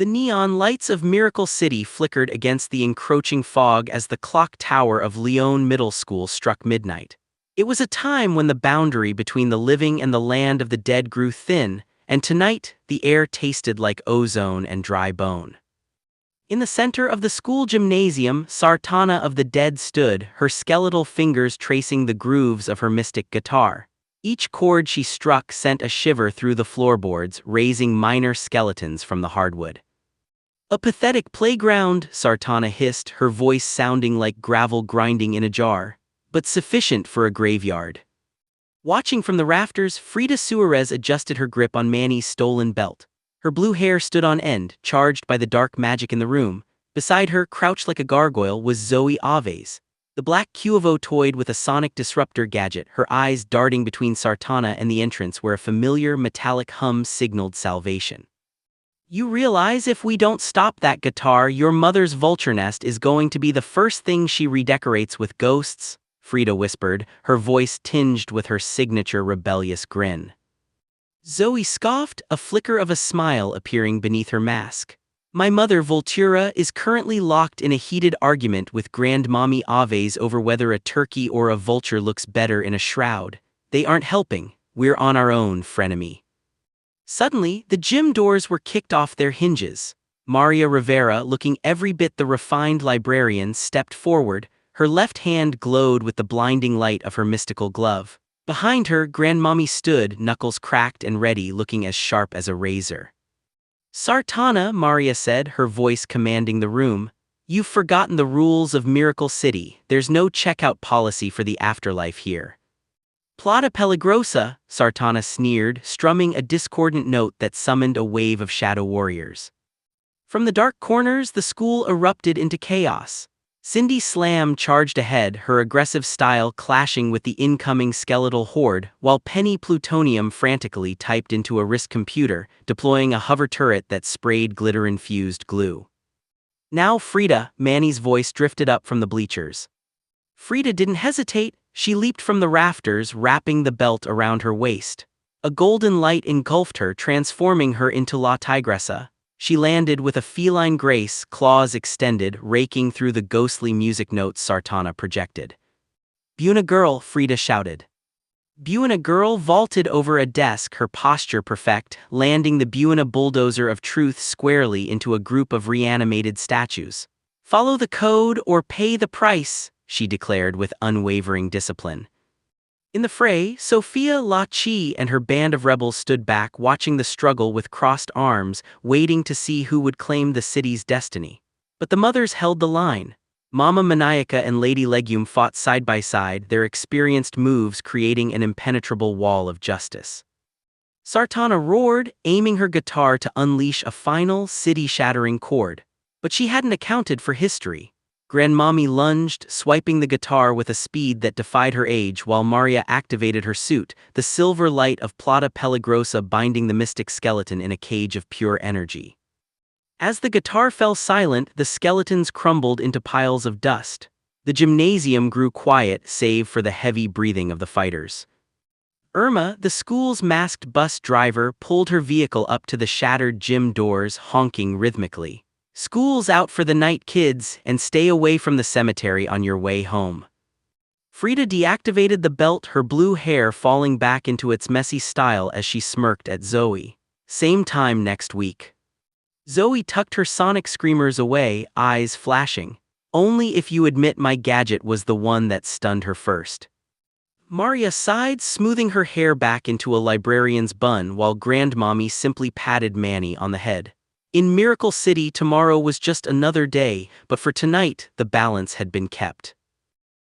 The neon lights of Miracle City flickered against the encroaching fog as the clock tower of Leone Middle School struck midnight. It was a time when the boundary between the living and the land of the dead grew thin, and tonight the air tasted like ozone and dry bone. In the center of the school gymnasium, Sartana of the dead stood, her skeletal fingers tracing the grooves of her mystic guitar. Each chord she struck sent a shiver through the floorboards, raising minor skeletons from the hardwood. "A pathetic playground," Sartana hissed, her voice sounding like gravel grinding in a jar, "but sufficient for a graveyard." Watching from the rafters, Frida Suárez adjusted her grip on Manny's stolen belt. Her blue hair stood on end, charged by the dark magic in the room. Beside her, crouched like a gargoyle, was Zoe Aves. The Black Cuervo toyed with a sonic-disruptor gadget, her eyes darting between Sartana and the entrance where a familiar metallic hum signaled salvation. "You realize if we don't stop that guitar, your mother's vulture nest is going to be the first thing she redecorates with ghosts?" Frida whispered, her voice tinged with her signature rebellious grin. Zoe scoffed, a flicker of a smile appearing beneath her mask. "My mother Vultura is currently locked in a heated argument with Grandmommy Aves over whether a turkey or a vulture looks better in a shroud. They aren't helping. We're on our own, frenemy." Suddenly, the gym doors were kicked off their hinges. Rivera, looking every bit the refined librarian, stepped forward. Her left hand glowed with the blinding light of her mystical glove. Behind her, Grandmommy stood, knuckles cracked and ready, looking as sharp as a razor. "Sartana," Maria said, her voice commanding the room, "you've forgotten the rules of Miracle City. There's no checkout policy for the afterlife here." "Plata peligrosa," Sartana sneered, strumming a discordant note that summoned a wave of shadow warriors. From the dark corners, the school erupted into chaos. Cindy Slam charged ahead, her aggressive style clashing with the incoming skeletal horde, while Penny Plutonium frantically typed into a wrist computer, deploying a hover turret that sprayed glitter-infused glue. "Now Frida," Manny's voice drifted up from the bleachers. Frida didn't hesitate. She leaped from the rafters, wrapping the belt around her waist. A golden light engulfed her, transforming her into La Tigresa. She landed with a feline grace, claws extended, raking through the ghostly music notes Sartana projected. "Buena girl," Frida shouted. Buena girl vaulted over a desk, her posture perfect, landing the Buena bulldozer of truth squarely into a group of reanimated statues. "Follow the code or pay the price," she declared with unwavering discipline. In the fray, Sophia La Chi and her band of rebels stood back, watching the struggle with crossed arms, waiting to see who would claim the city's destiny. But the mothers held the line. Mama Maniaca and Lady Legume fought side by side, their experienced moves creating an impenetrable wall of justice. Sartana roared, aiming her guitar to unleash a final, city-shattering chord. But she hadn't accounted for history. Grandmommy lunged, swiping the guitar with a speed that defied her age while Maria activated her suit, the silver light of Plata Peligrosa binding the mystic skeleton in a cage of pure energy. As the guitar fell silent, the skeletons crumbled into piles of dust. The gymnasium grew quiet, save for the heavy breathing of the fighters. Irma, the school's masked bus driver, pulled her vehicle up to the shattered gym doors, honking rhythmically. "School's out for the night, kids, and stay away from the cemetery on your way home." Frida deactivated the belt, her blue hair falling back into its messy style as she smirked at Zoe. "Same time next week." Zoe tucked her sonic screamers away, eyes flashing. "Only if you admit my gadget was the one that stunned her first." Maria sighed, smoothing her hair back into a librarian's bun while Grandmommy simply patted Manny on the head. In Miracle City, tomorrow was just another day, but for tonight, the balance had been kept.